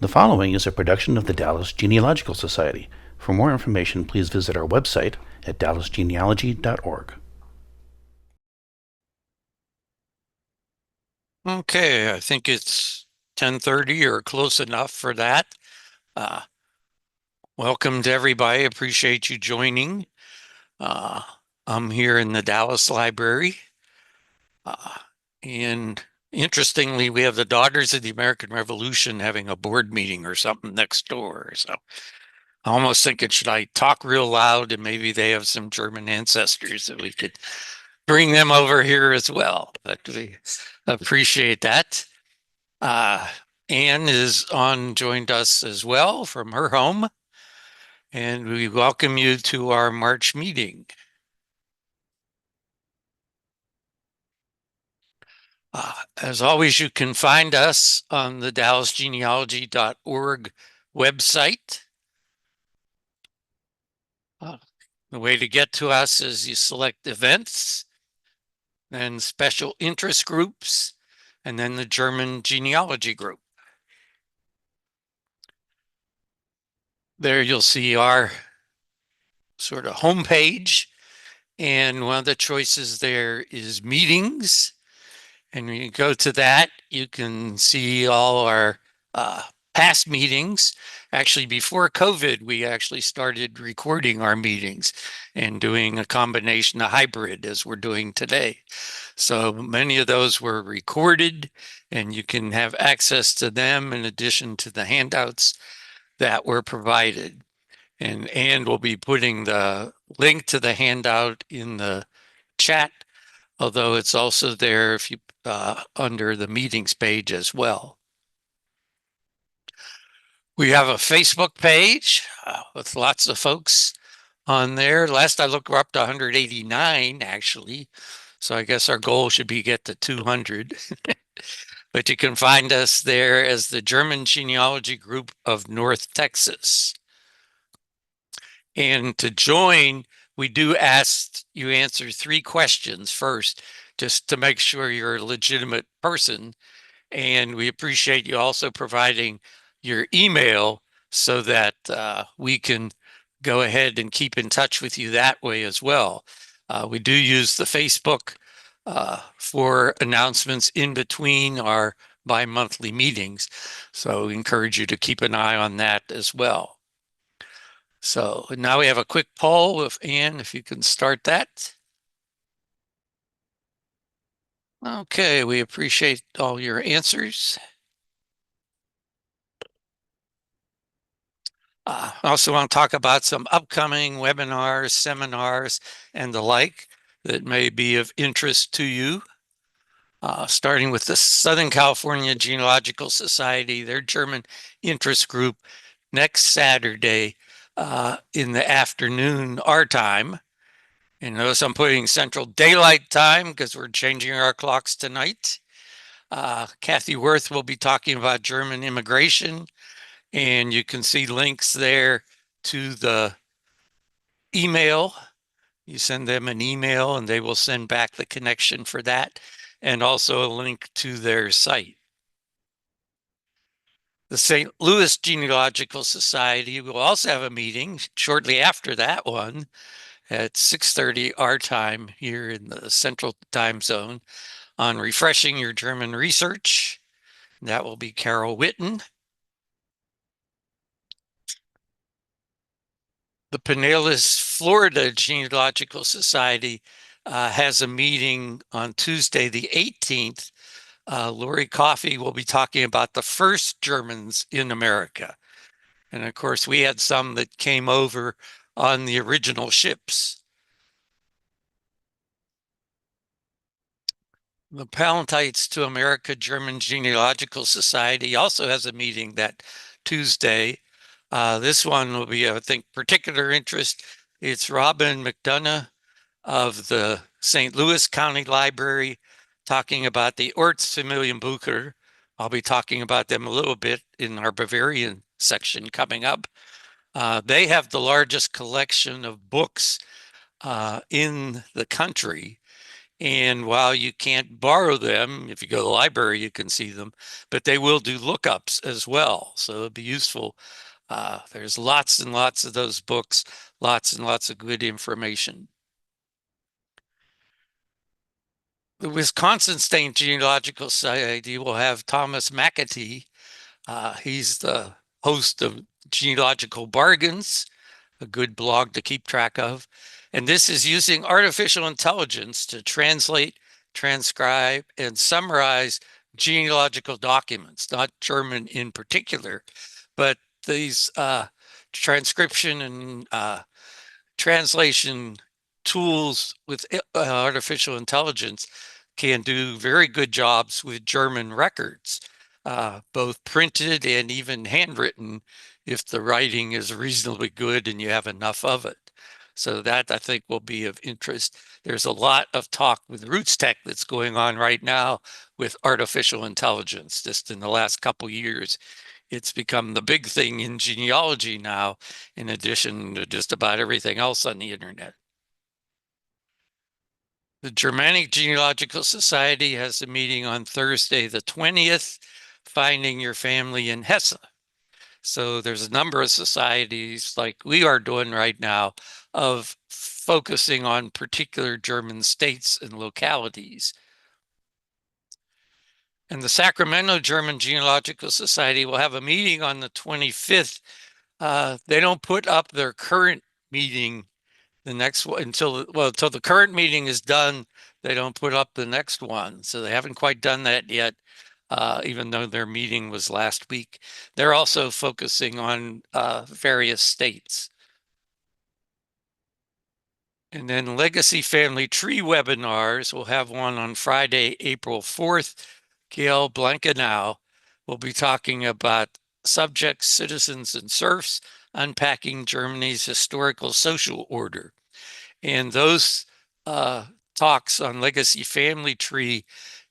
The following is a production of the Dallas Genealogical Society. For more information, please visit our website at dallasgenealogy.org. Okay, I think it's 10:30 or close enough for that. Uh, Welcome to everybody. Appreciate you joining. Uh, I'm here in the Dallas Library. Uh, and interestingly, we have the Daughters of the American Revolution having a board meeting or something next door. So I almost thinking, should I talk real loud and maybe they have some German ancestors that we could bring them over here as well. But we appreciate that. Uh, Anne joined us as well from her home, and we welcome you to our March meeting. As always, you can find us on the dallasgenealogy.org website. The way to get to us is you select events, then special interest groups, and then the German genealogy group. There you'll see our sort of homepage, and one of the choices there is meetings. And when you go to that, you can see all our past meetings. Actually, before COVID, we actually started recording our meetings and doing a combination of hybrid as we're doing today. So many of those were recorded, and you can have access to them in addition to the handouts that were provided. And we'll be putting the link to the handout in the chat, although it's also there if you under the meetings page as well. We have a Facebook page with lots of folks on there. Last I looked, we're up to 189 actually. So I guess our goal should be get to 200. But you can find us there as the German Genealogy Group of North Texas. And to join, we do ask you answer 3 questions first, just to make sure you're a legitimate person. And we appreciate you also providing your email so that we can go ahead and keep in touch with you that way as well. We do use the Facebook for announcements in between our bi-monthly meetings. So we encourage you to keep an eye on that as well. So now we have a quick poll with Anne, if you can start that. Okay, we appreciate all your answers. I also want to talk about some upcoming webinars, seminars, and the like that may be of interest to you. Starting with the Southern California Genealogical Society, their German interest group, next Saturday in the afternoon, our time. And notice I'm putting Central Daylight Time because we're changing our clocks tonight. Kathy Worth will be talking about German immigration, and you can see links there to the email. You send them an email and they will send back the connection for that, and also a link to their site. The St. Louis Genealogical Society will also have a meeting shortly after that one at 6:30 our time here in the Central Time Zone on refreshing your German research. That will be Carol Witten. The Pinellas, Florida Genealogical Society has a meeting on Tuesday, the 18th. Lori Coffey will be talking about the first Germans in America. And of course, we had some that came over on the original ships. The Palatites to America German Genealogical Society also has a meeting that Tuesday. This one will be, I think, particular interest. It's Robin McDonough of the St. Louis County Library talking about the Ortsfamilienbücher. I'll be talking about them a little bit in our Bavarian section coming up. They have the largest collection of books in the country. And while you can't borrow them, if you go to the library, you can see them, but they will do lookups as well. So it'll be useful. There's lots and lots of those books, lots and lots of good information. The Wisconsin State Genealogical Society will have Thomas McAtee. He's the host of Genealogical Bargains, a good blog to keep track of. And this is using artificial intelligence to translate, transcribe, and summarize genealogical documents, not German in particular, but these transcription and translation tools with artificial intelligence can do very good jobs with German records, both printed and even handwritten, if the writing is reasonably good and you have enough of it. So that I think will be of interest. There's a lot of talk with Roots Tech that's going on right now with artificial intelligence. Just in the last couple years, it's become the big thing in genealogy now, in addition to just about everything else on the internet. The Germanic Genealogical Society has a meeting on Thursday, the 20th, Finding Your Family in Hesse. So there's a number of societies like we are doing right now of focusing on particular German states and localities. And the Sacramento German Genealogical Society will have a meeting on the 25th. They don't put up their current meeting the next one until the current meeting is done. They don't put up the next one. So they haven't quite done that yet, even though their meeting was last week. They're also focusing on various states. And then Legacy Family Tree webinars. We'll have one on Friday, April 4th. Gail Blankenow will be talking about subjects, citizens, and serfs, unpacking Germany's historical social order. And those talks on Legacy Family Tree,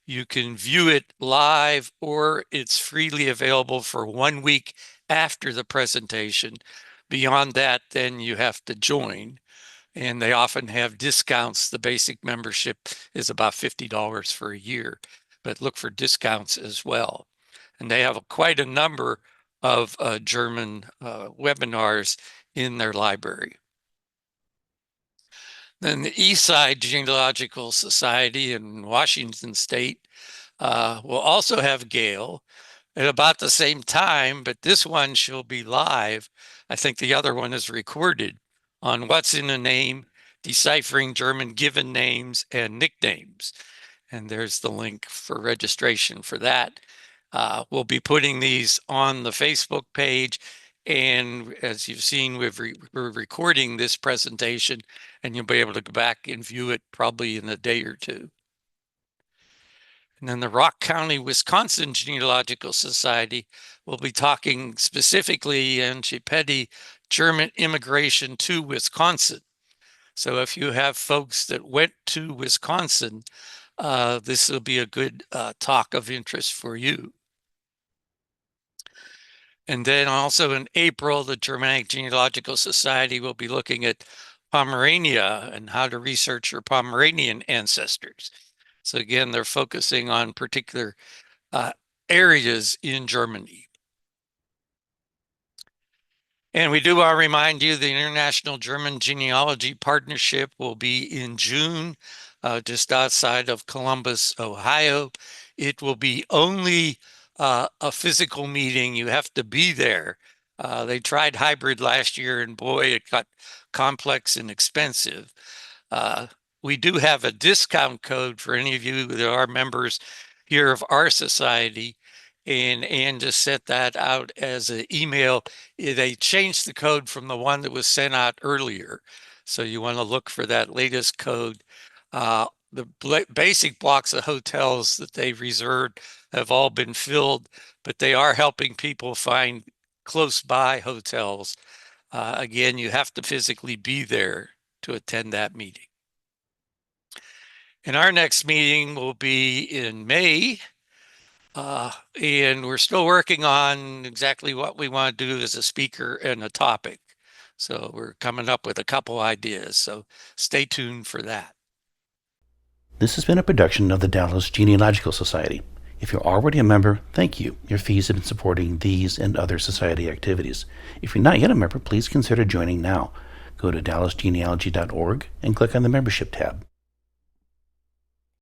you can view it live or it's freely available for 1 week after the presentation. Beyond that, then you have to join. And they often have discounts. The basic membership is about $50 for a year, but look for discounts as well. And they have quite a number of German webinars in their library. Then the Eastside Genealogical Society in Washington State will also have Gail at about the same time, but this one she'll be live. I think the other one is recorded on what's in a name, deciphering German given names and nicknames. And there's the link for registration for that. We'll be putting these on the Facebook page. And as you've seen, we're recording this presentation, and you'll be able to go back and view it probably in a day or two. And then the Rock County, Wisconsin Genealogical Society will be talking specifically in Chippetti German immigration to Wisconsin. So if you have folks that went to Wisconsin, this will be a good talk of interest for you. And then also in April, the Germanic Genealogical Society will be looking at Pomerania and how to research your Pomeranian ancestors. So again, they're focusing on particular areas in Germany. And we do want to remind you the International German Genealogy Partnership will be in June, just outside of Columbus, Ohio. It will be only a physical meeting. You have to be there. They tried hybrid last year, and boy, it got complex and expensive. We do have a discount code for any of you that are members here of our society, and Ann just sent that out as an email. They changed the code from the one that was sent out earlier. So you want to look for that latest code. The basic blocks of hotels that they've reserved have all been filled, but they are helping people find close by hotels. Again, you have to physically be there to attend that meeting. And our next meeting will be in May. And we're still working on exactly what we want to do as a speaker and a topic. So we're coming up with a couple ideas. So stay tuned for that. This has been a production of the Dallas Genealogical Society. If you're already a member, thank you. Your fees have been supporting these and other society activities. If you're not yet a member, please consider joining now. Go to dallasgenealogy.org and click on the membership tab.